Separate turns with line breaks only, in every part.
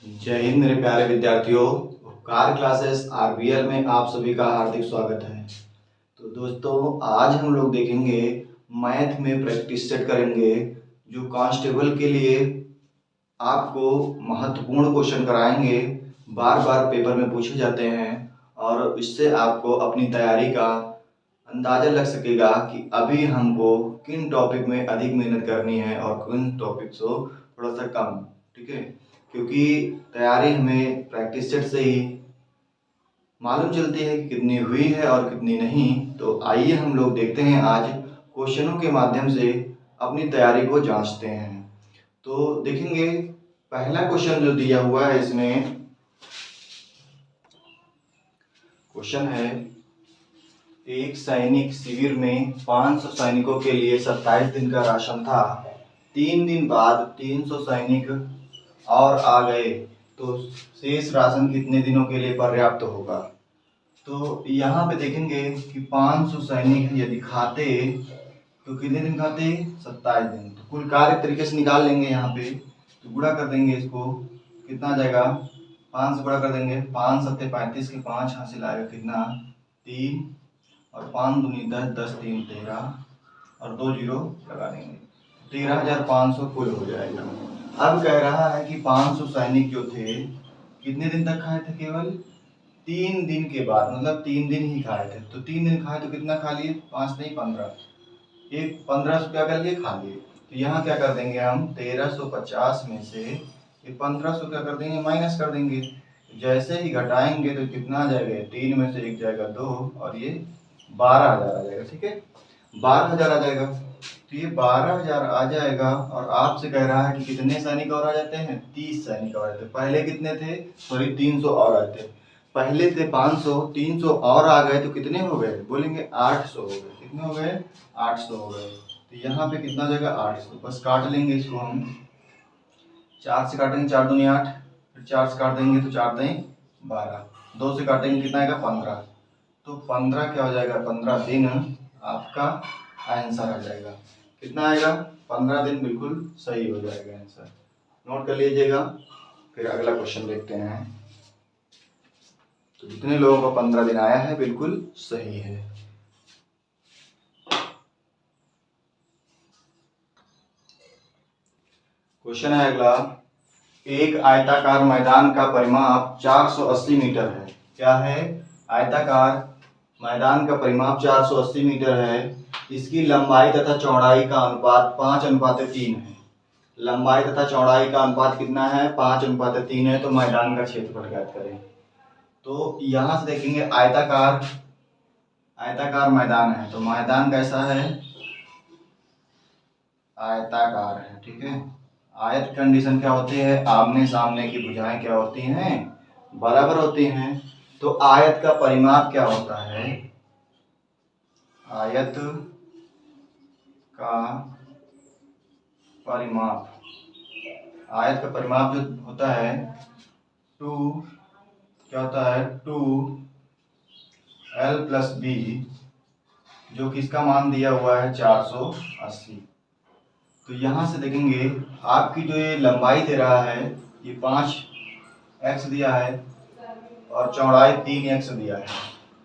जय हिंद मेरे प्यारे विद्यार्थियों। उपकार क्लासेस आरबीएल में आप सभी का हार्दिक स्वागत है। तो दोस्तों, आज हम लोग देखेंगे मैथ में प्रैक्टिस सेट करेंगे जो कांस्टेबल के लिए आपको महत्वपूर्ण क्वेश्चन कराएंगे, बार बार पेपर में पूछे जाते हैं और इससे आपको अपनी तैयारी का अंदाजा लग सकेगा कि अभी हमको किन टॉपिक में अधिक मेहनत करनी है और किन टॉपिक को थोड़ा सा कम। ठीक है, क्योंकि तैयारी हमें प्रैक्टिस सेट से ही मालूम चलती है कि कितनी हुई है और कितनी नहीं। तो आइए हम लोग देखते हैं, आज क्वेश्चनों के माध्यम से अपनी तैयारी को जांचते हैं। तो देखेंगे पहला क्वेश्चन जो दिया हुआ है, इसमें क्वेश्चन है एक सैनिक शिविर में 500 सैनिकों के लिए 27 दिन का राशन था। 3 दिन बाद 300 सैनिक और आ गए तो शेष राशन कितने दिनों के लिए पर्याप्त होगा। तो यहाँ पे देखेंगे कि 500 सैनिक यदि खाते तो कितने दिन खाते, 27 दिन। तो कुल कार्य तरीके से निकाल लेंगे। यहाँ पे तो गुणा कर देंगे, इसको कितना आ जाएगा, 5 से गुणा कर देंगे, 5 सत्ते 35 के 5 हासिल आएगा कितना, 3 और 5 दूनी 10, 10 3 13 और 2 जीरो लगा देंगे, 13,500 कुल हो जाएगा। अब कह रहा है कि 500 सैनिक जो थे कितने दिन तक खाए थे, केवल 3 दिन के बाद, मतलब 3 दिन ही खाए थे। तो 3 दिन खाए तो कितना खा लिए, 5 नहीं 15, एक 1500 क्या कर लिए, खा लिए। तो यहाँ क्या कर देंगे हम, 1350 में से ये 1500 क्या कर देंगे, माइनस कर देंगे। जैसे ही घटाएंगे तो कितना आ जाएगा, 3 में से 1 जाएगा 2 और ये 12,000 आ जाएगा। ठीक है, 12,000 आ जाएगा। तो ये 12,000 आ जाएगा और आपसे कह रहा है कि कितने सैनिक और आ जाते हैं, 30 सैनिक और आते हैं। पहले कितने थे, सॉरी 300 और आते हैं। पहले थे 500, 300 और आ गए तो कितने हो गए, बोलेंगे 800 हो गए। कितने हो गए, 800 हो गए। तो यहाँ पे कितना जाएगा, 800। बस काट लेंगे इसको हम, 4 से काटेंगे 4 दूनी 8, फिर 4 से काट देंगे तो 4 दें 12, 2 से काटेंगे कितना आएगा, 15। तो 15 क्या हो जाएगा, 15 दिन आपका आंसर आ जाएगा। कितना आएगा, 15 दिन, बिल्कुल सही हो जाएगा आंसर। नोट कर लीजिएगा। फिर अगला क्वेश्चन देखते हैं। तो जितने लोगों को 15 दिन आया है बिल्कुल सही है। क्वेश्चन है अगला, एक आयताकार मैदान का परिमाप 480 मीटर है। क्या है, आयताकार मैदान का परिमाप 480 मीटर है। इसकी लंबाई तथा चौड़ाई का अनुपात 5:3 है। लंबाई तथा चौड़ाई का अनुपात कितना है, 5:3 है। तो मैदान का क्षेत्रफल ज्ञात करें। तो यहाँ से देखेंगे आयताकार आयताकार मैदान है, तो मैदान कैसा है, आयताकार है। ठीक है, आयत कंडीशन क्या होती है, आमने सामने की भुजाएं क्या होती हैं, बराबर होती हैं। तो आयत का परिमाप क्या होता है, आयत का परिमाप, आयत का परिमाप जो होता है 2, क्या होता है, 2l+b, जो कि इसका मान दिया हुआ है 480। तो यहाँ से देखेंगे आपकी जो ये लंबाई दे रहा है, ये 5x दिया है और चौड़ाई 3x दिया है।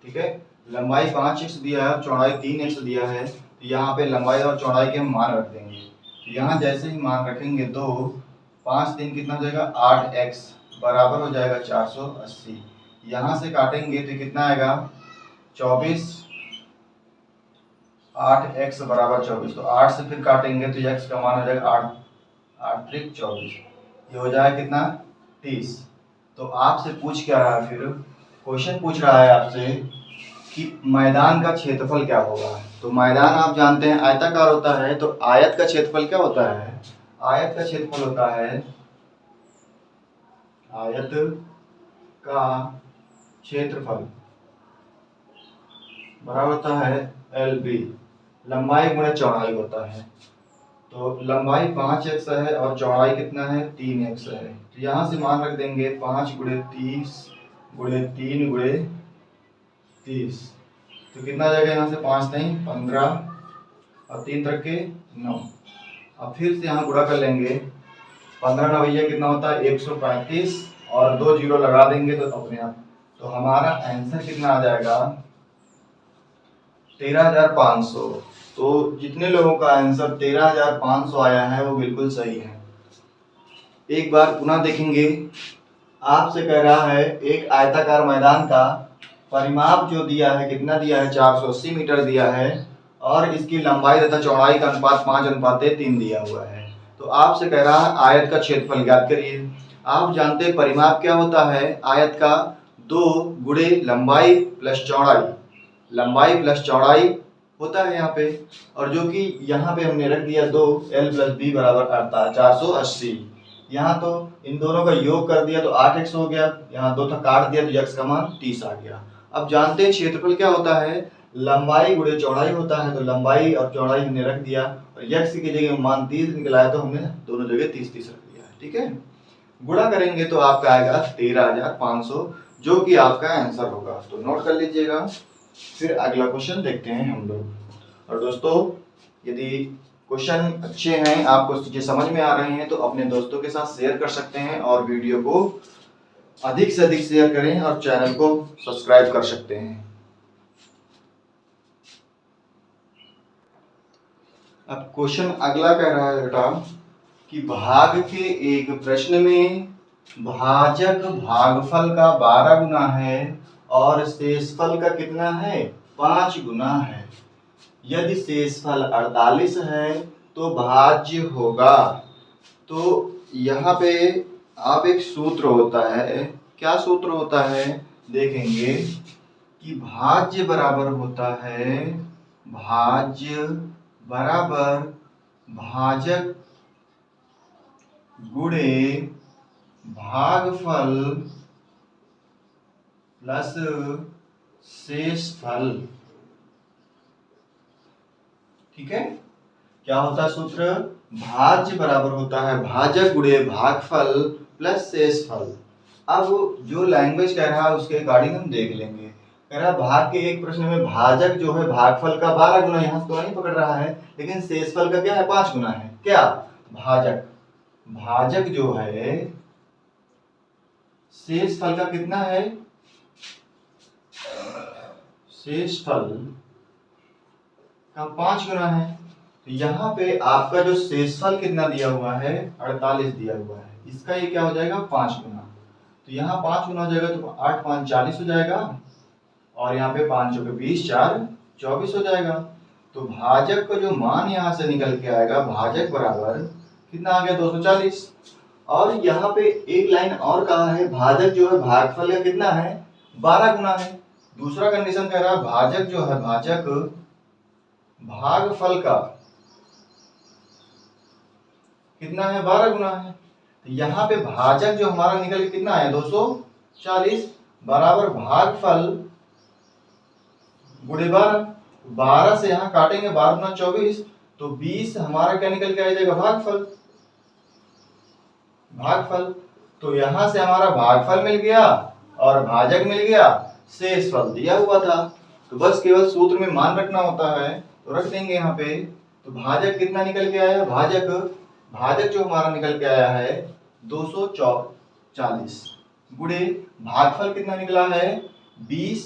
ठीक है, लंबाई 5x दिया है और चौड़ाई 3x दिया है। तो यहाँ पे लंबाई और चौड़ाई के हम मान रख देंगे। तो यहाँ जैसे ही मान रखेंगे तो 5 दिन कितना हो जाएगा, 8x बराबर हो जाएगा 480। यहाँ से काटेंगे तो कितना आएगा, 24, 8x बराबर 24। तो 8 से फिर काटेंगे तो x का मान हो जाएगा 8, 8 त्रिक 24, ये हो जाएगा कितना, 30। तो आपसे पूछ क्या रहा है, फिर क्वेश्चन पूछ रहा है आपसे कि मैदान का क्षेत्रफल क्या होगा। तो मैदान आप जानते हैं आयताकार होता है, तो आयत का क्षेत्रफल क्या होता है, आयत का क्षेत्रफल होता है, आयत का क्षेत्रफल बराबर होता है LB, लंबाई गुणे चौड़ाई होता है। तो लंबाई 5x है और चौड़ाई कितना है, 3x है। तो यहाँ से मान रख देंगे 5 × 30 × 3 × 30। तो कितना आ जाएगा, यहाँ से 5 नहीं 15 और 3 तक के 9। अब फिर से यहाँ गुणा कर लेंगे 15 नवैया कितना होता है 135 और 2 जीरो लगा देंगे तो अपने आप, तो हमारा आंसर कितना आ जाएगा 13,500। तो जितने लोगों का आंसर 13,500 आया है वो बिल्कुल सही है। एक बार पुनः देखेंगे, आपसे कह रहा है एक आयताकार मैदान का परिमाप जो दिया है कितना दिया है 480 मीटर दिया है और इसकी लंबाई तथा चौड़ाई का अनुपात 5:3 दिया हुआ है। तो आपसे कह रहा है आयत का क्षेत्रफल ज्ञात करिए। आप जानते हैं परिमाप क्या होता है, आयत का 2 गुणे लंबाई प्लस चौड़ाई, लंबाई प्लस चौड़ाई होता है यहाँ पे, और जो कि यहाँ पे हमने रख दिया 2 L + B = 480। यहाँ तो इन दोनों का योग कर दिया तो 8x हो गया, यहाँ 2 था काट दिया तो x का मान 30 आ गया। अब जानते हैं क्षेत्रफल क्या होता है, लंबाई गुणे चौड़ाई होता है, तो लंबाई और चौड़ाई हमने रख दिया और x की जगह मान 30 निकला है तो हमने दोनों जगह 30 रख दिया है। ठीक है, गुणा करेंगे तो आपका आएगा 13,500 जो कि आपका आंसर होगा। तो नोट कर लीजिएगा। फिर अगला क्वेश्चन देखते हैं हम लोग। और दोस्तों यदि क्वेश्चन अच्छे हैं, आपको चीजें समझ में आ रही हैं तो अपने दोस्तों के साथ शेयर कर सकते हैं और वीडियो को अधिक से अधिक शेयर करें और चैनल को सब्सक्राइब कर सकते हैं। अब क्वेश्चन अगला कह रहा है बेटा कि भाग के एक प्रश्न में भाजक भागफल का 12 गुना है और शेषफल का कितना है 5 गुना है। यदि शेषफल 48 है तो भाज्य होगा। तो यहाँ पे आप एक सूत्र होता है, क्या सूत्र होता है देखेंगे कि भाज्य बराबर होता है, भाज्य बराबर भाजक गुणे भागफल प्लस शेषफल। ठीक है, क्या होता है सूत्र, भाज्य बराबर होता है भाजक गुणे भागफल प्लस शेषफल। अब जो लैंग्वेज कह रहा है उसके अकॉर्डिंग हम देख लेंगे। कह रहा है भाग के एक प्रश्न में भाजक जो है भागफल का 12 गुना, यहाँ तो नहीं पकड़ रहा है, लेकिन शेषफल का क्या है 5 गुना है। क्या भाजक, भाजक जो है शेषफल का कितना है, शेषफल का 5 गुना है। तो यहाँ पे आपका जो शेषफल कितना दिया हुआ है 48 दिया हुआ है, इसका ये क्या हो जाएगा 5 गुना। तो यहाँ 5 गुना हो जाएगा तो 8 5 40 हो जाएगा और यहाँ पे 5 चौके 20 4 24 हो जाएगा। तो भाजक का जो मान यहाँ से निकल के आएगा, भाजक बराबर कितना आ गया 240। और यहाँ पे एक लाइन और कहा है भाजक जो है भागफल का कितना है 12 गुना है। दूसरा कंडीशन कह रहा है भाजक जो है, भाजक भागफल का कितना है 12 गुना है। तो यहाँ पे भाजक जो हमारा निकल के कितना आया 240 बराबर भागफल गुणे 12, 12 से यहाँ काटेंगे 12 गुना 24 तो 20 हमारा क्या निकल के आ जाएगा भागफल, भागफल। तो यहां से हमारा भागफल मिल गया और भाजक मिल गया, शेषफल दिया हुआ था। तो बस केवल सूत्र में मान रखना होता है, तो रख देंगे यहाँ पे। तो भाजक कितना निकल के आया, भाजक, भाजक जो हमारा निकल के आया है 240 गुणे भागफल कितना निकला है 20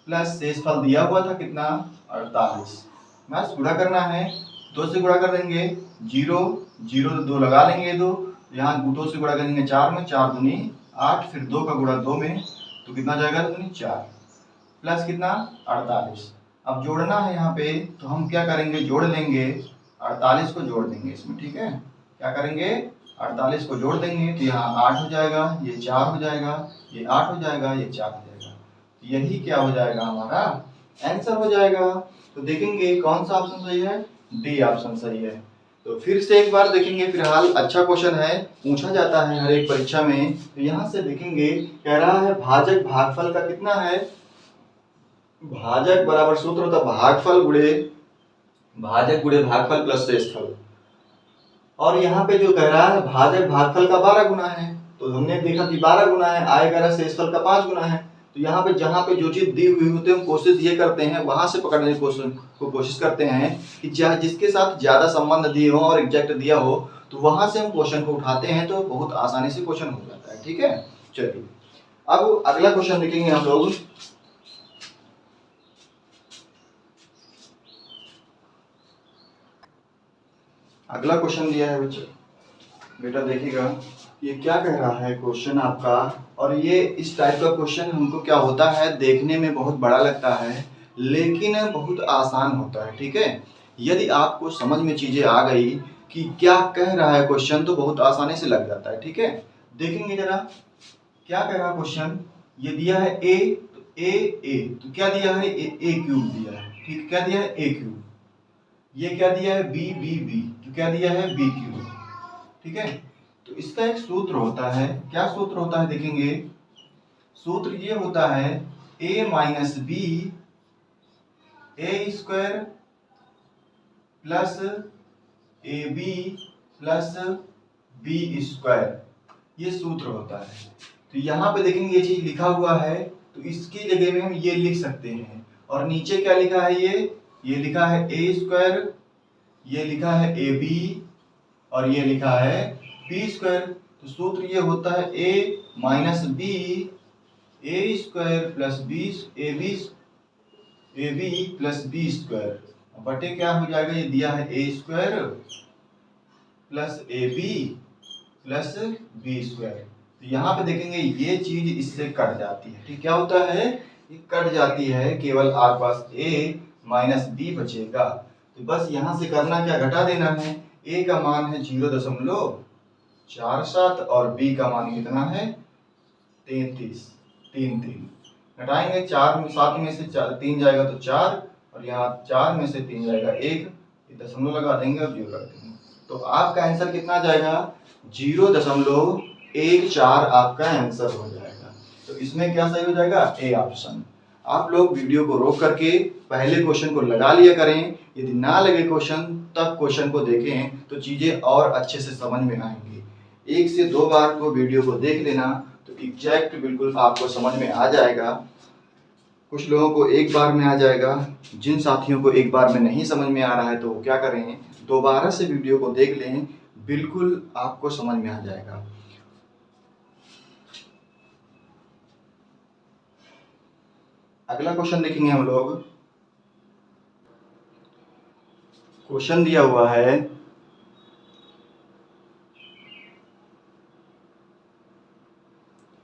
प्लस शेषफल दिया हुआ था कितना 48। बस गुणा करना है, 2 से गुणा कर देंगे 0 0 2 लगा लेंगे 2, यहाँ 2 से गुणा करेंगे 4 में, 4 दूनी 8, फिर 2 का गुणा 2 में तो कितना जाएगा 2 4 प्लस कितना 48। अब जोड़ना है यहाँ पे तो हम क्या करेंगे जोड़ लेंगे, 48 को जोड़ देंगे इसमें। ठीक है, क्या करेंगे 48 को जोड़ देंगे तो यहाँ 8 हो जाएगा, ये 4 हो जाएगा, ये 8 हो जाएगा, ये 4 हो जाएगा। यही क्या हो जाएगा हमारा आंसर हो जाएगा। तो देखेंगे कौन सा ऑप्शन सही है, डी ऑप्शन सही है। तो फिर से एक बार देखेंगे, फिलहाल अच्छा क्वेश्चन है, पूछा जाता है हर एक परीक्षा में। तो यहाँ से देखेंगे, कह रहा है भाजक भागफल का कितना है, भाजक बराबर सूत्र होता भागफल गुणे भाजक गुणे भागफल प्लस शेषफल। और यहाँ पे जो कह रहा है भाजक भागफल का 12 गुना है, तो हमने देखा कि 12 गुना है, आएगा शेषफल का 5 गुना है। तो यहाँ पे जहाँ पे जो चीज दी हुई होती है हम कोशिश ये करते हैं वहां से पकड़ने की कोशिश करते हैं कि जिसके साथ ज्यादा संबंध दिए हो और एग्जैक्ट दिया हो तो वहां से हम क्वेश्चन को उठाते हैं तो बहुत आसानी से क्वेश्चन हो जाता है। ठीक है, चलिए अब अगला क्वेश्चन देखेंगे हम लोग। अगला क्वेश्चन दिया है बेटा देखिएगा, ये क्या कह रहा है क्वेश्चन आपका। और ये इस टाइप का क्वेश्चन हमको क्या होता है, देखने में बहुत बड़ा लगता है लेकिन बहुत आसान होता है। ठीक है, यदि आपको समझ में चीजें आ गई कि क्या कह रहा है क्वेश्चन तो बहुत आसानी से लग जाता है। ठीक है, देखेंगे जरा क्या कह रहा है क्वेश्चन। ये दिया है ए, तो ए तो क्या दिया है, ए क्यूब दिया है। ठीक, क्या दिया है, ए क्यूब। ये क्या दिया है, बी बी बी, तो क्या दिया है, बी क्यूब। ठीक है, तो इसका एक सूत्र होता है। क्या सूत्र होता है देखेंगे, सूत्र ये होता है a minus B A square plus A B plus B square, ये सूत्र होता है। तो यहाँ पे देखेंगे ये चीज लिखा हुआ है तो इसकी जगह में हम ये लिख सकते हैं। और नीचे क्या लिखा है, ये लिखा है ए स्क्वायर, ये लिखा है ए बी और ये लिखा है बी स्क्वायर। तो सूत्र ये होता है a minus B A square plus B A B plus B square बटे क्या हो जाएगा, ये दिया है A square plus A B plus B square. तो यहाँ पे देखेंगे ये चीज इससे कट जाती है। ठीक, क्या होता है, ये कट जाती है, केवल आपके पास a माइनस बी बचेगा। तो बस यहाँ से करना क्या, घटा देना है। a का मान है 0.47 और b का मान कितना है 33। घटाएंगे 4 में 7 में से 3 जाएगा तो 4 और यहाँ 4 में से 3 जाएगा 1, दशमलव लगा देंगे और 0 रख देंगे। तो आपका आंसर कितना जाएगा, 0.14 आपका आंसर हो जाएगा। तो इसमें क्या सही हो जाएगा, ए ऑप्शन। आप लोग वीडियो को रोक करके पहले क्वेश्चन को लगा लिया करें, यदि ना लगे क्वेश्चन तब क्वेश्चन को देखें तो चीजें और अच्छे से समझ में आएंगी। 1 से 2 बार को वीडियो को देख लेना तो एग्जैक्ट बिल्कुल आपको समझ में आ जाएगा। कुछ लोगों को एक बार में आ जाएगा, जिन साथियों को एक बार में नहीं समझ में आ रहा है तो वो क्या करें, दोबारा से वीडियो को देख लें, बिल्कुल आपको समझ में आ जाएगा। अगला क्वेश्चन देखेंगे हम लोग। क्वेश्चन दिया हुआ है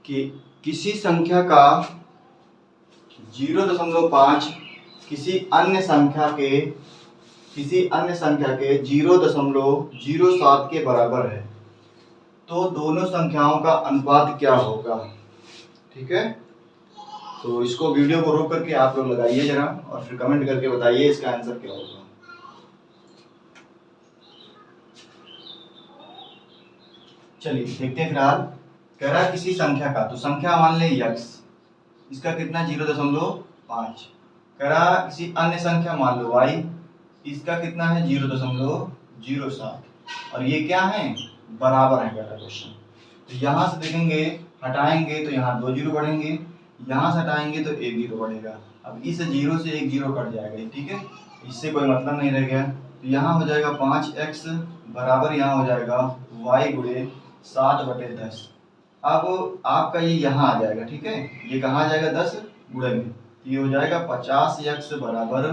कि किसी संख्या का 0.5 किसी अन्य संख्या के 0.07 के बराबर है तो दोनों संख्याओं का अनुपात क्या होगा। ठीक है, तो इसको वीडियो को रोक करके आप लोग लगाइए जरा और फिर कमेंट करके बताइए इसका आंसर क्या होगा। चलिए देखते हैं। फिलहाल कह रहा है किसी संख्या का, तो संख्या मान ले x, इसका कितना 0.5। कह रहा किसी अन्य संख्या मान लो y, इसका कितना है 0.07 और ये क्या है, बराबर है। कह रहा क्वेश्चन, तो यहाँ से देखेंगे हटाएंगे तो यहाँ 2 जीरो बढ़ेंगे, यहाँ से हटाएंगे तो 1 जीरो बढ़ेगा। अब इस 0 से 1 जीरो कट जाएगा। ठीक है, इससे कोई मतलब नहीं रह गया। तो यहाँ हो जाएगा 5x बराबर यहाँ हो जाएगा y गुणे 7/10। अब आपका ये यहाँ आ जाएगा। ठीक है, ये कहाँ आ जाएगा 10 गुणे में, तो ये हो जाएगा 50x बराबर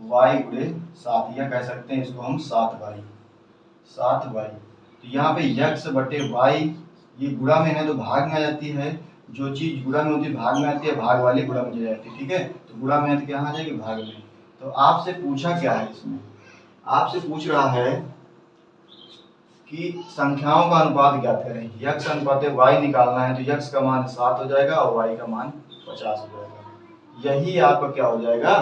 y गुणे 7, या कह सकते हैं इसको हम 7y। तो यहाँ पे x बटे y, ये गुणा में है तो भाग में आ जाती है। जो चीज गुणा में होती है भाग में आती है, भाग वाली गुणा में जाती है। ठीक है, तो गुणा में आती है कहाँ आ जाएगी, भाग में। तो आपसे पूछा क्या है, इसमें आपसे पूछ रहा है कि संख्याओं का अनुपात ज्ञात करें। x अनुपात y निकालना है तो x का मान 7 हो जाएगा और y का मान 50 हो जाएगा। यही आपका क्या हो जाएगा,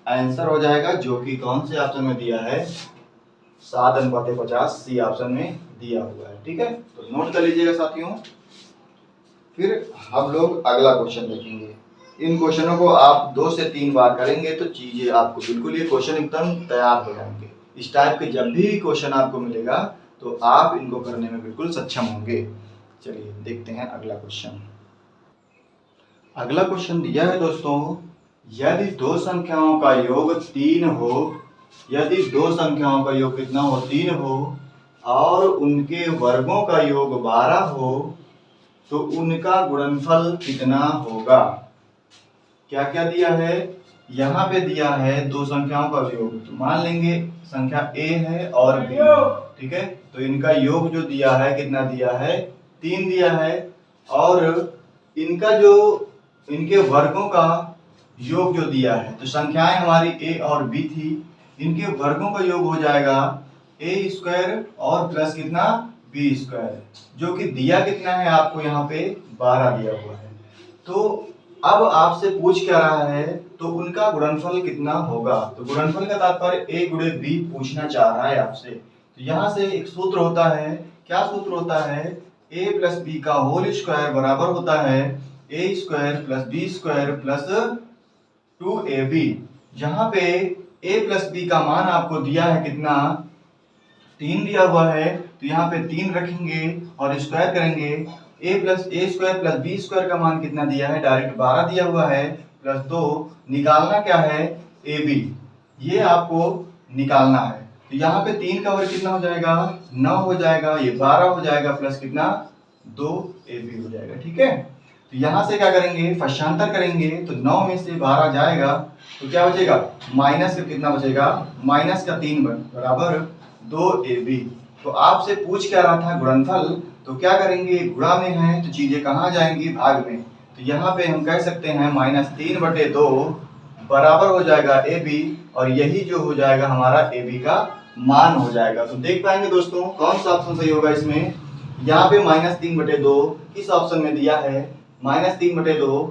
आंसर हो जाएगा, जो कि कौन से ऑप्शन में दिया है, 7:50 सी ऑप्शन में दिया हुआ है। ठीक है, तो नोट कर लीजिएगा साथियों। फिर हम लोग अगला क्वेश्चन देखेंगे। इन क्वेश्चनों को आप 2 से 3 बार करेंगे तो चीजें आपको बिल्कुल, ये क्वेश्चन एकदम तैयार हो जाएंगे। इस टाइप के जब भी क्वेश्चन आपको मिलेगा तो आप इनको करने में बिल्कुल सक्षम होंगे। चलिए देखते हैं अगला क्वेश्चन। अगला क्वेश्चन दिया है दोस्तों, यदि 2 संख्याओं का योग 3 हो, यदि 2 संख्याओं का योग कितना हो, 3 हो, और उनके वर्गों का योग 12 हो तो उनका गुणनफल कितना होगा। क्या क्या दिया है, यहाँ पे दिया है दो संख्याओं का योग, तो मान लेंगे संख्या a है और b, ठीक है। तो इनका योग जो दिया है कितना दिया है, 3 दिया है, और इनका जो इनके वर्गों का योग जो दिया है, तो संख्याएं हमारी a और b थी, इनके वर्गों का योग हो जाएगा a स्क्वायर और प्लस कितना b स्क्वायर, जो कि दिया कितना है आपको यहाँ पे 12 दिया हुआ है। तो अब आपसे पूछ क्या रहा है, तो उनका गुणनफल कितना होगा। तो गुणनफल का तात्पर्य a गुणे b पूछना चाह रहा है आपसे। तो यहाँ से एक सूत्र होता है, क्या सूत्र होता है, a प्लस बी का होल स्क्वायर बराबर होता है a square plus B square plus 2ab। जहाँ पे a प्लस बी का मान आपको दिया है कितना, 3 दिया हुआ है, तो यहाँ पे 3 रखेंगे और स्क्वायर करेंगे। a square plus B square का मान कितना दिया है, डायरेक्ट 12 दिया हुआ है, प्लस 2 निकालना क्या है, ab, ये आपको निकालना है। तो यहाँ पे 3 का वर्ग कितना हो जाएगा, 9 हो जाएगा, ये 12 हो जाएगा, प्लस कितना 2ab हो जाएगा, ठीक है। तो यहाँ से क्या करेंगे, पक्षांतर करेंगे, तो 9 में से 12 जाएगा तो क्या बचेगा, माइनस का कितना बचेगा, माइनस का 3 बराबर 2ab। तो आपसे पूछ क्या रहा था, गुणनफल, तो क्या करेंगे, गुणा में है तो चीजें कहाँ जाएंगी, भाग में। तो यहाँ पे हम कह सकते हैं -3/2 बराबर हो जाएगा ab, और यही जो हो जाएगा हमारा ab का मान हो जाएगा। तो देख पाएंगे दोस्तों कौन सा ऑप्शन सही होगा इसमें। यहाँ पे -3/2 किस ऑप्शन में दिया है, -3/2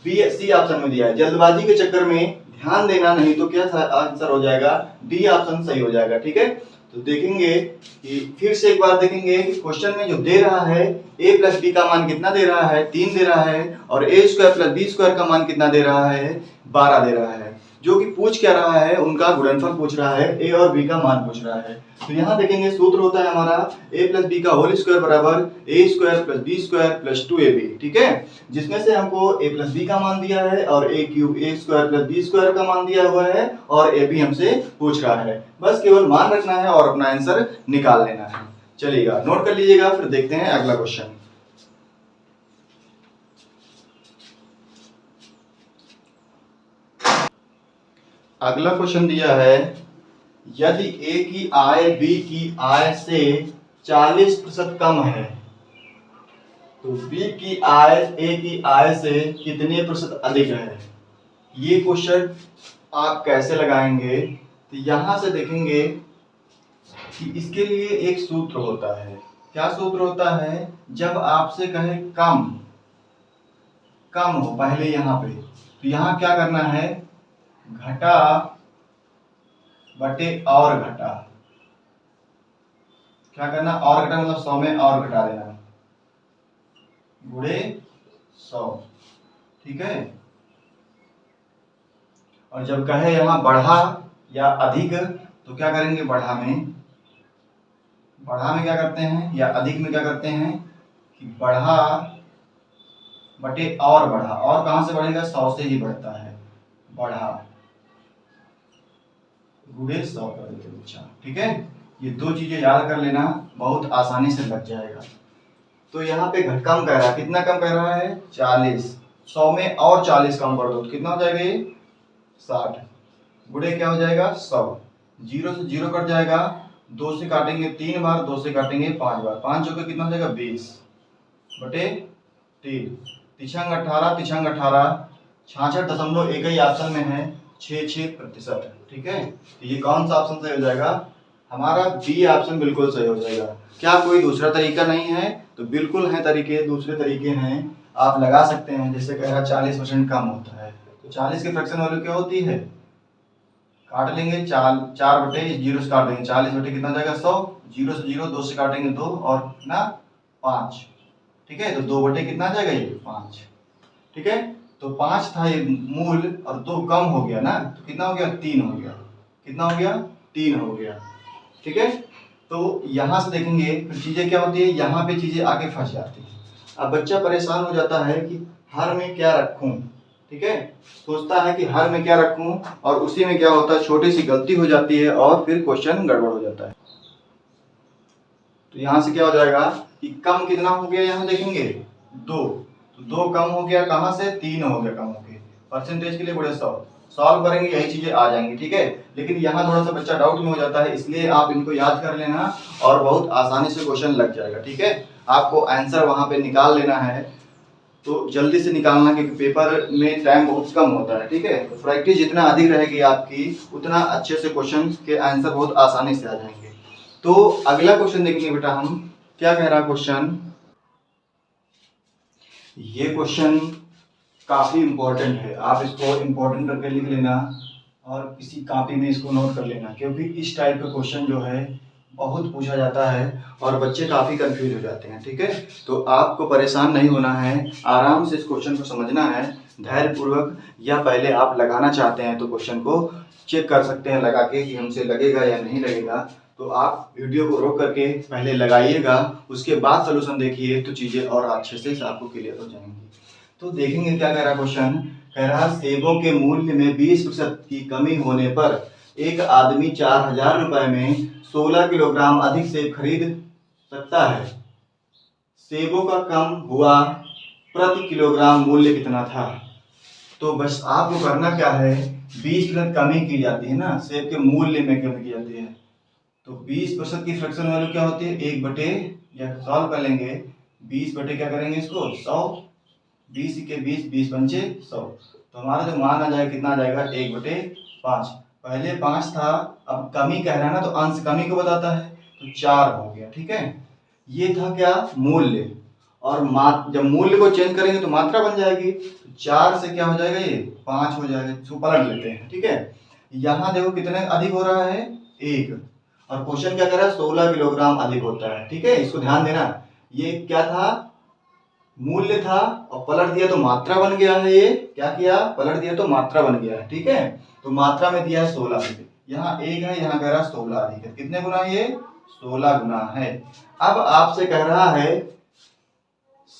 बी सी ऑप्शन में दिया है। जल्दबाजी के चक्कर में ध्यान देना, नहीं तो क्या आंसर हो जाएगा, डी ऑप्शन सही हो जाएगा, ठीक है। तो देखेंगे कि फिर से एक बार देखेंगे कि क्वेश्चन में जो दे रहा है a प्लस बी का मान कितना दे रहा है, 3 दे रहा है, और a square plus B square का मान कितना दे रहा है, 12 दे रहा है। जो कि पूछ क्या रहा है, उनका गुणनफल पूछ रहा है, a और b का मान पूछ रहा है। तो यहाँ देखेंगे सूत्र होता है हमारा a प्लस बी का होल स्क्वायर बराबर a square plus B square plus 2ab, ठीक है। जिसमें से हमको a प्लस बी का मान दिया है और a cube a square plus B square का मान दिया हुआ है, और ab हमसे पूछ रहा है। बस केवल मान रखना है और अपना आंसर निकाल लेना है। चलिएगा नोट कर लीजिएगा, फिर देखते हैं अगला क्वेश्चन। अगला क्वेश्चन दिया है, यदि a की आय b की आय से 40% कम है तो b की आय a की आय से कितने प्रतिशत अधिक है। ये क्वेश्चन आप कैसे लगाएंगे, तो यहां से देखेंगे कि इसके लिए एक सूत्र होता है। क्या सूत्र होता है, जब आपसे कहे कम कम हो पहले यहाँ पे, तो यहाँ क्या करना है, घटा बटे और घटा। क्या करना, और घटा मतलब 100 में और घटा देना, गुणे 100, ठीक है। और जब कहे यहाँ बढ़ा या अधिक, तो क्या करेंगे, बढ़ा में क्या करते हैं, या अधिक में क्या करते हैं कि बढ़ा बटे और बढ़ा। और कहां से बढ़ेगा, 100 से ही बढ़ता है, बढ़ा गुणे 100 कर देते बच्चा, ठीक है। ये दो चीजें याद कर लेना, बहुत आसानी से लग जाएगा। तो यहाँ पे घट कम कह रहा है, कितना कम कह रहा है, 40, 100 में और 40 कम कर दो तो कितना हो जाएगा, ये 60, गुणे क्या हो जाएगा 100, 0 से 0 कट जाएगा, 2 से काटेंगे 3 बार, 2 से काटेंगे 5 बार, 5 चौके कितना हो जाएगा 20 बटे 3, तिछंग 18, तिछंग 18, 66.1 ही ऑप्शन में है, 66%, ठीक है। तो ये कौन सा ऑप्शन सही हो जाएगा, हमारा बी ऑप्शन बिल्कुल सही हो जाएगा। क्या कोई दूसरा तरीका नहीं है, तो बिल्कुल है तरीके, दूसरे तरीके हैं, आप लगा सकते हैं। जैसे कह रहा 40% कम होता है, तो 40 की फ्रैक्शन वैल्यू क्या होती है, काट लेंगे 4 बटे 0 से काट देंगे, 40 बटे कितना जाएगा 100, 0 से 0, 2 से काटेंगे 2 और कितना 5, ठीक है। तो 2 बटे कितना जाएगा, ये 5, ठीक है। तो 5 था ये मूल और 2 कम हो गया ना, तो कितना हो गया, 3 हो गया, कितना हो गया, 3 हो गया, ठीक है। तो यहाँ से देखेंगे फिर चीजें क्या होती है, यहाँ पे चीजें आके फंस जाती है। अब बच्चा परेशान हो जाता है कि हर में क्या रखूं, ठीक है, सोचता है कि हर में क्या रखूं, और उसी में क्या होता है, छोटी सी गलती हो जाती है और फिर क्वेश्चन गड़बड़ हो जाता है। तो यहाँ से क्या हो जाएगा कि कम कितना हो गया, यहाँ देखेंगे 2, तो 2 कम हो गया कहाँ से, 3 हो गया कम हो गया। परसेंटेज के लिए बड़े सॉल्व करेंगे यही चीजें आ जाएंगी, ठीक है। लेकिन यहाँ थोड़ा सा बच्चा डाउट में हो जाता है, इसलिए आप इनको याद कर लेना और बहुत आसानी से क्वेश्चन लग जाएगा, ठीक है। आपको आंसर वहां पे निकाल लेना है, तो जल्दी से निकालना क्योंकि पेपर में टाइम बहुत कम होता है, ठीक है। तो प्रैक्टिस जितना अधिक रहेगी आपकी उतना अच्छे से क्वेश्चन के आंसर बहुत आसानी से आ जाएंगे। तो अगला क्वेश्चन देखेंगे बेटा हम, क्या कह रहा क्वेश्चन। ये क्वेश्चन काफी इंपॉर्टेंट है, आप इसको इंपॉर्टेंट करके लिख लेना और किसी कॉपी में इसको नोट कर लेना, क्योंकि इस टाइप का क्वेश्चन जो है बहुत पूछा जाता है और बच्चे काफी कंफ्यूज हो जाते हैं, ठीक है। तो आपको परेशान नहीं होना है, आराम से इस क्वेश्चन को समझना है धैर्य पूर्वक, या पहले आप लगाना चाहते हैं तो क्वेश्चन को चेक कर सकते हैं लगा के कि हमसे लगेगा या नहीं लगेगा। तो आप वीडियो को रोक करके पहले लगाइएगा, उसके बाद सोल्यूशन देखिए तो चीजें और अच्छे से आपको क्लियर हो जाएंगी। तो देखेंगे क्या कह रहा क्वेश्चन, कह रहा सेबों के मूल्य में 20% की कमी होने पर एक आदमी 4000 रुपए में 16 किलोग्राम अधिक सेब खरीद सकता है। सेबों का कम हुआ प्रति किलोग्राम मूल्य कितना था। तो बस आपको करना क्या है, 20% कमी की जाती है ना, सेब के मूल्य में कमी की जाती है, तो 20% की फ्रैक्शन वैल्यू क्या होती है, 1/, या सॉल्व कर लेंगे 20/, क्या करेंगे इसको 100, 20 के 20, 20 पंचे 100, तो हमारा जो मान आ जाएगा कितना आ जाएगा 1/5। पहले 5 था, अब कमी कह रहा है ना तो अंश कमी को बताता है, तो 4 हो गया, ठीक है। ये था क्या मूल्य, और जब मूल्य को चेंज करेंगे तो मात्रा बन जाएगी, तो 4 से क्या हो जाएगा ये 5 हो जाएगा, इसको पलट लेते हैं, ठीक है। यहाँ देखो कितने अधिक हो रहा है 1, और क्वेश्चन क्या कर रहा है 16 किलोग्राम अधिक होता है, ठीक है। इसको ध्यान देना, ये क्या था मूल्य था और पलट दिया तो मात्रा बन गया है, ये क्या किया पलट दिया तो मात्रा बन गया है, ठीक है। तो मात्रा में दिया है 16 अधिक, यहाँ 1 है, यहाँ कह रहा है 16 अधिक है, कितने गुना ये 16 गुना है। अब आपसे कह रहा है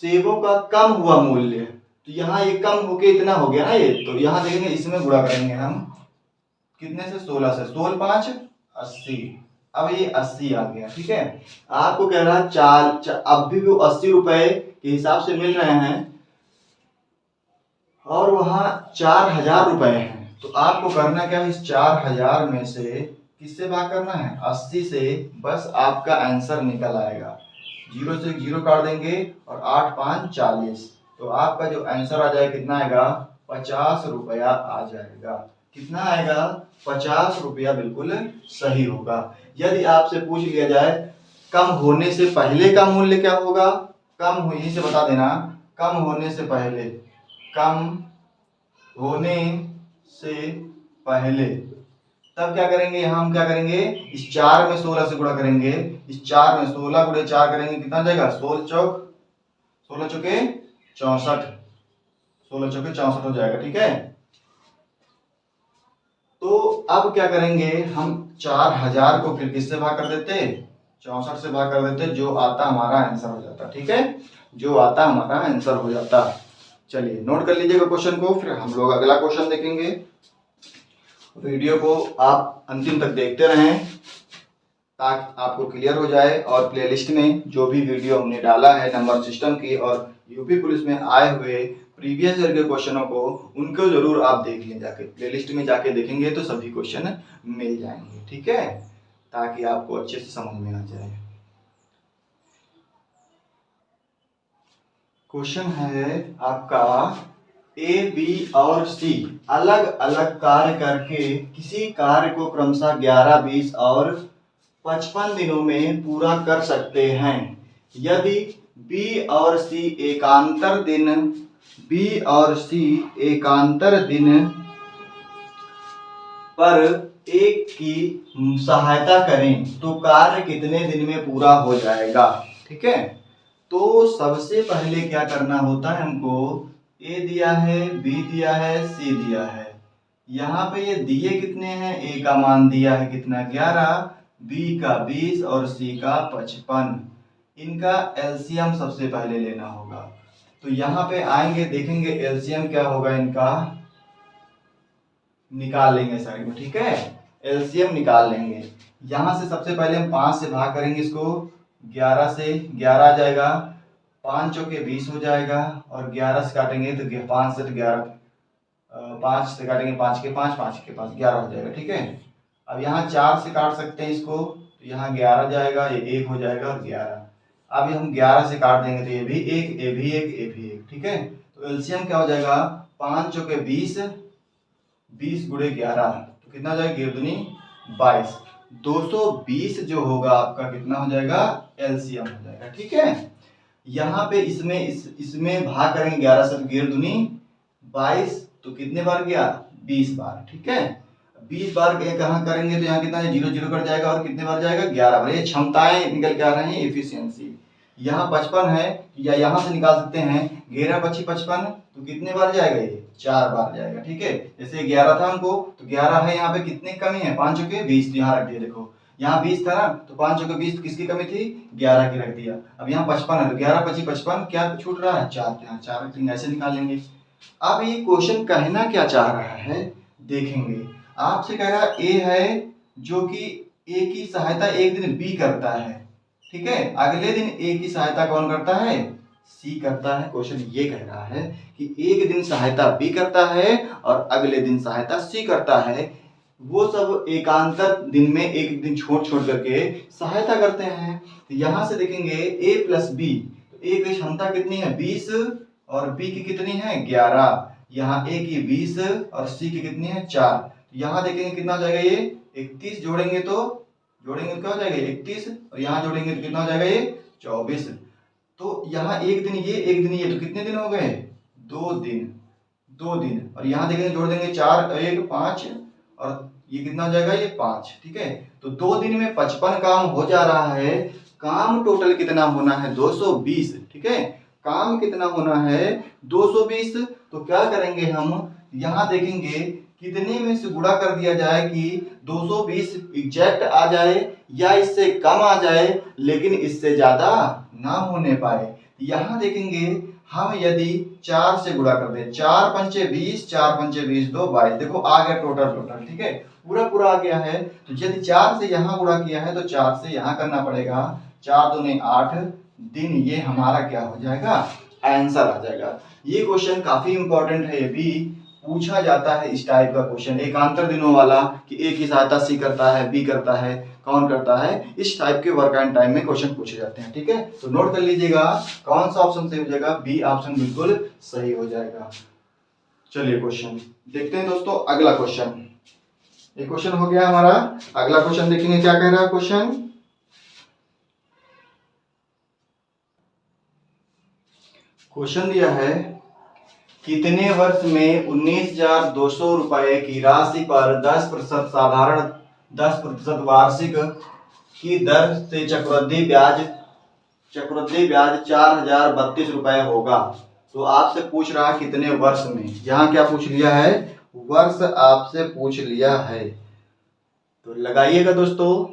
सेबों का कम हुआ मूल्य, तो यहाँ ये कम होके इतना हो गया ना ये, तो यहाँ देखेंगे इसमें गुणा करेंगे हम कितने से 16 से, 16 5 80, अब ये 80 आ गया, ठीक है। आपको कह रहा है अब भी वो 80 रुपए के हिसाब से मिल रहे हैं और वहां 4000 रुपए हैं, तो आपको करना क्या है, इस 4000 में से किससे भाग करना है 80 से, बस आपका आंसर निकल आएगा। 0 से 0 काट देंगे और 8 5 40, तो आपका जो आंसर आ जाएगा कितना आएगा 50 रुपया आ जाएगा। कितना आएगा 50 रुपया, बिल्कुल सही होगा। यदि आपसे पूछ लिया जाए कम होने से पहले का मूल्य क्या होगा, कम यहीं से बता देना, कम होने से पहले, कम होने से पहले, तब क्या करेंगे, यहाँ हम क्या करेंगे इस 4 में 16 से गुणा करेंगे, इस 4 में 16 गुणे 4 करेंगे कितना जाएगा 16 चौके 64, 16 चौके 64 हो जाएगा, ठीक है। तो अब क्या करेंगे हम 4000 को फिर किससे भाग कर देते 64 से भाग कर देते, जो आता हमारा आंसर हो जाता, ठीक है, जो आता हमारा आंसर हो जाता। चलिए नोट कर लीजिएगा क्वेश्चन को, फिर हम लोग अगला क्वेश्चन देखेंगे। वीडियो को आप अंतिम तक देखते रहें ताकि आपको क्लियर हो जाए, और प्लेलिस्ट में जो भी वीडियो हमने डाला है नंबर सिस्टम की और यूपी पुलिस में आए हुए प्रीवियस ईयर के क्वेश्चनों को, उनको जरूर आप देख लें, जाके प्लेलिस्ट में जाके देखेंगे तो सभी क्वेश्चन मिल जाएंगे, ठीक है, ताकि आपको अच्छे से समझ में आ जाए। क्वेश्चन है आपका ए बी और सी अलग अलग कार्य करके किसी कार्य को क्रमशः 11 20 और 55 दिनों में पूरा कर सकते हैं। यदि बी और सी एकांतर दिन पर एक की सहायता करें तो कार्य कितने दिन में पूरा हो जाएगा, ठीक है। तो सबसे पहले क्या करना होता है, हमको ए दिया है, बी दिया है, सी दिया है, यहाँ पे ये दिए कितने हैं, ए का मान दिया है कितना 11, बी का 20 और सी का 55, इनका एलसीएम सबसे पहले लेना होगा। तो यहाँ पे आएंगे देखेंगे एलसीएम क्या होगा, इनका निकाल लेंगे साइड में, ठीक है, एलसीएम निकाल लेंगे। यहाँ से सबसे पहले हम 5 से भाग करेंगे इसको, 11 से 11 आ जाएगा, 5 चौके 20 हो जाएगा, और 11 से काटेंगे तो 5 से तो 11, 5 से काटेंगे 5 के 5, 5 के 5, 11 हो जाएगा। ठीक है, अब यहाँ 4 से काट सकते हैं इसको, तो यहाँ 11 जाएगा, ये 1 हो जाएगा और 11। अब हम 11 से काट देंगे तो ये भी 1, ये भी 1, ये भी 1। ठीक है, तो एलसीएम क्या हो जाएगा, 5 चौके 20, 20 गुणे 11 तो कितना हो जाएगा, 11 दूनी 22। 220 जो होगा आपका कितना हो जाएगा, एलसीएम हो जाएगा। ठीक है, यहाँ पे इसमें भाग करेंगे 11 से, तो 11 दूनी 22, तो कितने बार गया, 20 बार। ठीक है, 20 बार कहाँ करेंगे तो यहाँ कितना है, 0 0 कट जाएगा, और कितने बार जाएगा, 11 बार। ये क्षमताएं निकल के आ रहे हैं, एफिशिएंसी। यहाँ 55 है, या यहाँ से निकाल सकते हैं 11 25 55, तो कितने बार जाएगा, ये 4 बार जाएगा। ठीक है, जैसे 11 था हमको, तो 11 है, यहाँ पे कितने कमी है, 5 चौके 20, तो यहाँ रख दिया। देखो यहाँ 20 था ना, तो 5 चौके 20 किसकी कमी थी, 11 की रख दिया। अब यहाँ 55 है, तो 11 25 55 क्या छूट रहा है, 4, यहाँ 4 रख देंगे, ऐसे निकाल लेंगे। अब ये क्वेश्चन कहना क्या चाह रहा है, देखेंगे। आपसे कह रहा ए है जो कि ए की सहायता एक दिन बी करता है, ठीक है, अगले दिन ए की सहायता कौन करता है, सी करता है। क्वेश्चन ये कह रहा है कि एक दिन सहायता बी करता है और अगले दिन सहायता सी करता है, वो सब एकांतर दिन में एक एक दिन छोड़ छोड़ करके सहायता करते हैं। तो यहां से देखेंगे ए प्लस बी, तो ए की क्षमता कितनी है, 20, और बी की कितनी है, 11। यहाँ ए की 20 और सी की कितनी है, 4। यहाँ देखेंगे कितना हो जाएगा, ये 31 जोड़ेंगे तो क्या हो जाएगा, 31, और यहाँ जोड़ेंगे तो कितना हो जाएगा, ये 24। तो यहाँ एक दिन ये, एक दिन ये, तो कितने दिन हो गए, 2 दिन, 2 दिन। और यहाँ देखेंगे जोड़ देंगे 4 1 5, और ये कितना हो जाएगा, ये 5। ठीक है, तो 2 दिन में 55 काम हो जा रहा है। काम टोटल कितना होना है, 220। ठीक है, काम कितना होना है, 220। तो क्या करेंगे हम, यहाँ देखेंगे कितने में से गुणा कर दिया जाए कि 220 एग्जैक्ट आ जाए, या इससे कम आ जाए लेकिन इससे ज्यादा ना होने पाए। यहाँ देखेंगे हम यदि 4 से गुणा कर दे, 4 पंचे 20, 4 पंचे 20 2 22, देखो आ गया टोटल। ठीक है, पूरा आ गया है। तो यदि 4 से यहाँ गुणा किया है तो 4 से यहाँ करना पड़ेगा, 4 दूनी 8 दिन, ये हमारा क्या हो जाएगा, आंसर आ जाएगा। ये क्वेश्चन काफी इंपॉर्टेंट है, ये भी पूछा जाता है इस टाइप का क्वेश्चन, एकांतर दिनों वाला, कि ए की सहायता सी करता है, बी करता है, कौन करता है, इस टाइप के वर्क एंड टाइम में क्वेश्चन पूछे जाते हैं। ठीक है, तो नोट कर लीजिएगा कौन सा ऑप्शन सही हो जाएगा, बी ऑप्शन बिल्कुल सही हो जाएगा। चलिए क्वेश्चन देखते हैं दोस्तों, अगला क्वेश्चन। ये क्वेश्चन हो गया हमारा, अगला क्वेश्चन देखेंगे क्या कह रहा है क्वेश्चन। क्वेश्चन दिया है, कितने वर्ष में 19,200 रुपए की राशि पर 10% साधारण 10% वार्षिक की दर से चक्रवृद्धि ब्याज 4,032 रुपए होगा। तो आपसे पूछ रहा है कितने वर्ष में, यहाँ क्या पूछ लिया है, वर्ष आपसे पूछ लिया है। तो लगाइएगा दोस्तों,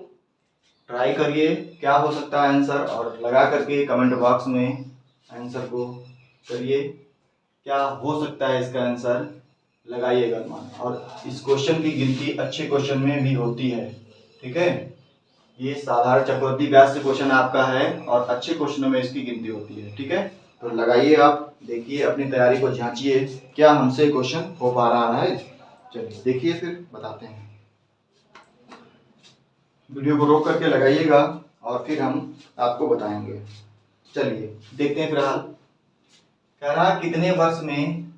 ट्राई करिए क्या हो सकता है आंसर, और लगा करके कमेंट बॉक्स में आंसर को करिए, क्या हो सकता है इसका आंसर, लगाइएगा मान। और इस क्वेश्चन की गिनती अच्छे क्वेश्चन में भी होती है। ठीक है, ये साधारण चक्रवृद्धि ब्याज से क्वेश्चन आपका है, और अच्छे क्वेश्चनों में इसकी गिनती होती है। ठीक है, तो लगाइए आप, देखिए अपनी तैयारी को जांचिए, क्या हमसे क्वेश्चन हो पा रहा है। चलिए देखिए फिर बताते हैं, वीडियो को रोक करके लगाइएगा और फिर हम आपको बताएंगे। चलिए देखते हैं फिलहाल, कह रहा कितने वर्ष में,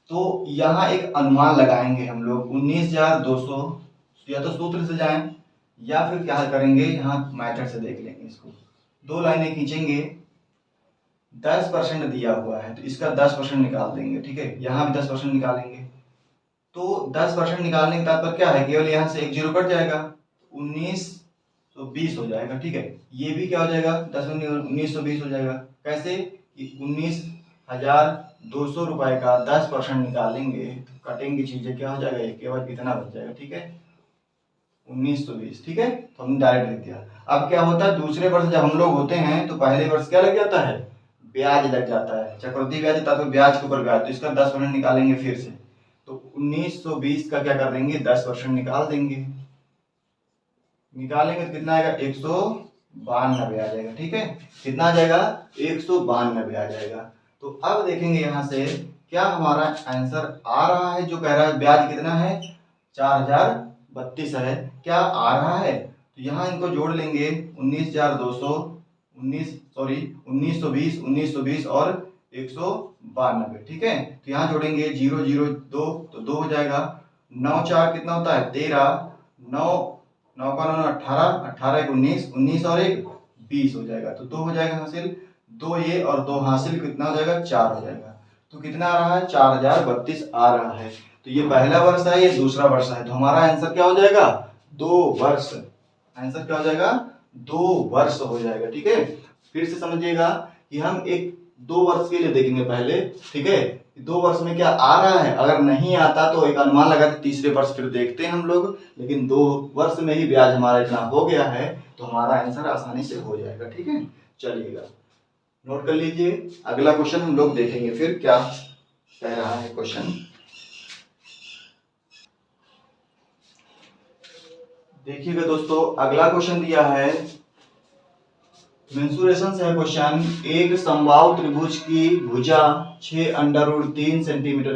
तो यहाँ एक अनुमान लगाएंगे हम लोग, 19,200, या तो सूत्र से जाएं या फिर क्या करेंगे, यहाँ मैथड से देख लेंगे इसको। 2 लाइनें खींचेंगे, 10% दिया हुआ है तो इसका 10% निकाल देंगे। ठीक है, यहाँ भी 10% निकालेंगे, तो 10% निकालने का तात्पर्य क्या है, केवल यहाँ से एक 0 कट जाएगा, 1920 हो जाएगा। ठीक है, ये भी क्या हो जाएगा, 10 1920 हो जाएगा। कैसे कि 19,200 रुपए का 10% निकालेंगे तो कटेंगे चीजें, क्या हो जाएगा, ये केवल इतना बच जाएगा। ठीक है, 1920। ठीक है, तो हमने डायरेक्ट लिख दिया। अब क्या होता है, दूसरे वर्ष जब हम लोग होते हैं तो पहले वर्ष क्या लग जाता है, ब्याज लग जाता है, चक्रवृद्धि ब्याज था तो ब्याज के ऊपर ब्याज, तो इसका 10% निकालेंगे फिर से, तो 1920 का क्या कर देंगे, 10% निकाल देंगे। निकालेंगे तो कितना आएगा, 92 आ जाएगा। ठीक है, कितना आ जाएगा? 192 आ जाएगा। तो अब देखेंगे यहाँ से क्या हमारा आंसर आ रहा है। जो कह रहा है ब्याज कितना है, 4032 है, क्या आ रहा है? तो यहाँ इनको जोड़ लेंगे, 19,200, 1920, 1920 और 192। ठीक है, तो यहाँ जोड़ेंगे 0 0 2 तो 2 हो जाएगा। 9 4 कितना होता है? 13। 9 9 का 9 18, 18 एक 19, 19 और एक 20 हो जाएगा। तो 2 हो जाएगा हासिल, 2 ये और 2 हासिल, कितना हो जाएगा? 4 हो जाएगा। तो कितना आ रहा है? 4032 आ रहा है। तो ये पहला वर्ष है, ये दूसरा वर्ष है, तो हमारा आंसर क्या हो जाएगा? 2 वर्ष। आंसर क्या हो जाएगा? 2 वर्ष हो जाएगा। ठीक है, फिर से समझिएगा कि हम एक 2 वर्ष के लिए देखेंगे पहले। ठीक है, 2 वर्ष में क्या आ रहा है, अगर नहीं आता तो एक अनुमान लगा के तीसरे वर्ष फिर देखते हैं हम लोग। लेकिन 2 वर्ष में ही ब्याज हमारा इतना हो गया है, तो हमारा आंसर आसानी से हो जाएगा। ठीक है, चलिएगा नोट कर लीजिए। अगला क्वेश्चन हम लोग देखेंगे फिर क्या कह रहा है क्वेश्चन। देखिएगा दोस्तों, अगला क्वेश्चन दिया है, मेंसुरेशन से है क्वेश्चन। एक समबाहु त्रिभुज की भुजा 6√3 सेंटीमीटर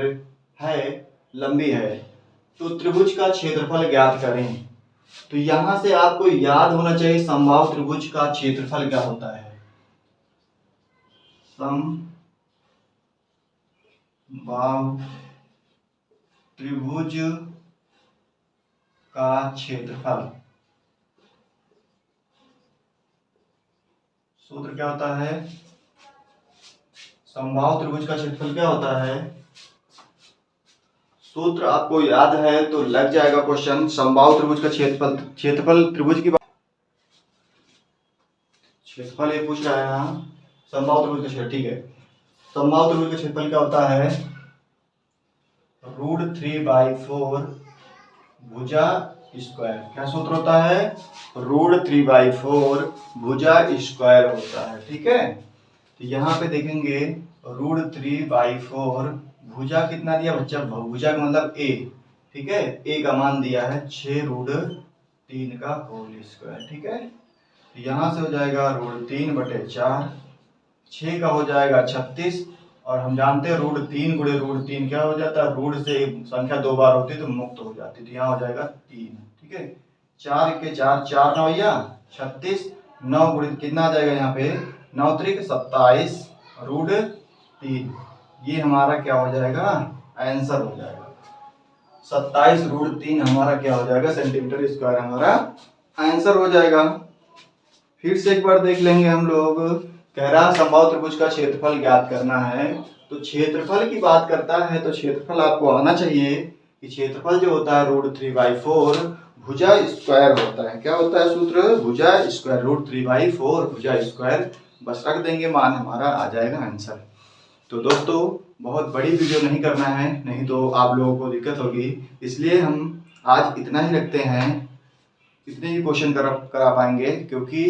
है, लंबी है, तो त्रिभुज का क्षेत्रफल ज्ञात करें। तो यहां से आपको याद होना चाहिए समबाहु त्रिभुज का क्षेत्रफल क्या होता है। समबाहु त्रिभुज का क्षेत्रफल सूत्र क्या होता है? समबाहु त्रिभुज का क्षेत्रफल क्या होता है? सूत्र आपको याद है तो लग जाएगा क्वेश्चन। समबाहु त्रिभुज का क्षेत्रफल त्रिभुज की क्षेत्रफल ये पूछ रहा है यहाँ, समबाहु त्रिभुज का क्षेत्र। ठीक है, समबाहु त्रिभुज का क्षेत्रफल क्या होता है? √3/4 भुजा स्क्वायर। क्या सूत्र होता है? √3/4 भुजा स्क्वायर होता है। ठीक है, तो यहाँ पे देखेंगे √3/4 भुजा कितना दिया बच्चा? भुजा का मतलब a। ठीक है, a का मान दिया है 6√3 का होल स्क्वायर। ठीक है, तो यहाँ से हो जाएगा √3/4, 6 का हो जाएगा 36, और हम जानते हैं √3 × √3 क्या हो जाता है? रूट से संख्या 2 बार होती है तो मुक्त हो जाती है, तो यहाँ हो जाएगा 3। ठीक है, 4 के 4 4 9 या 36, 9 गुणित कितना आ जाएगा यहाँ पे? 9 त्रिक 27 √3। ये हमारा क्या हो जाएगा? आंसर हो जाएगा 27√3 हमारा क्या हो जाएगा? सेंटीमीटर स्क्वायर हमारा आंसर हो जाएगा। फिर से एक बार देख लेंगे हम लोग। कह रहा समबाहु त्रिभुज का क्षेत्रफल ज्ञात करना है, तो क्षेत्रफल की बात करता है तो क्षेत्रफल आपको आना चाहिए कि क्षेत्रफल जो होता है √3/4 भुजा स्क्वायर होता है। क्या होता है सूत्र? भुजा स्क्वायर, √3/4 भुजा स्क्वायर। बस रख देंगे, मान हमारा आ जाएगा आंसर। तो दोस्तों बहुत बड़ी वीडियो नहीं करना है, नहीं तो आप लोगों को दिक्कत होगी, इसलिए हम आज इतना ही रखते हैं। इतने ही क्वेश्चन करा पाएंगे, क्योंकि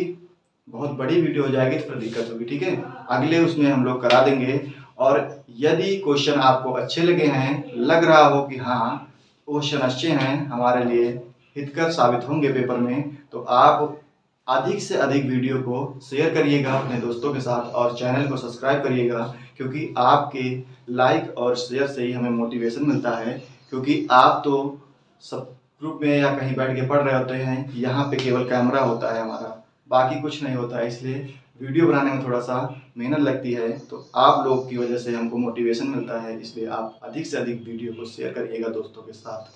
बहुत बड़ी वीडियो हो जाएगी तो फिर दिक्कत होगी। ठीक है, अगले उसमें हम लोग करा देंगे। और यदि क्वेश्चन आपको अच्छे लगे हैं, लग रहा हो कि हाँ क्वेश्चन अच्छे हैं, हमारे लिए हितकर साबित होंगे पेपर में, तो आप अधिक से अधिक वीडियो को शेयर करिएगा अपने दोस्तों के साथ, और चैनल को सब्सक्राइब करिएगा, क्योंकि आपके लाइक और शेयर से ही हमें मोटिवेशन मिलता है। क्योंकि आप तो सब ग्रुप में या कहीं बैठ के पढ़ रहे होते हैं, यहाँ पे केवल कैमरा होता है हमारा, बाकी कुछ नहीं होता है। इसलिए वीडियो बनाने में थोड़ा सा मेहनत लगती है, तो आप लोग की वजह से हमको मोटिवेशन मिलता है। इसलिए आप अधिक से अधिक वीडियो को शेयर करिएगा दोस्तों के साथ।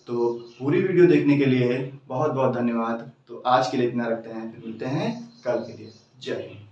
तो पूरी वीडियो देखने के लिए बहुत बहुत धन्यवाद। तो आज के लिए इतना रखते हैं, फिर मिलते हैं कल के लिए। जय हिंद।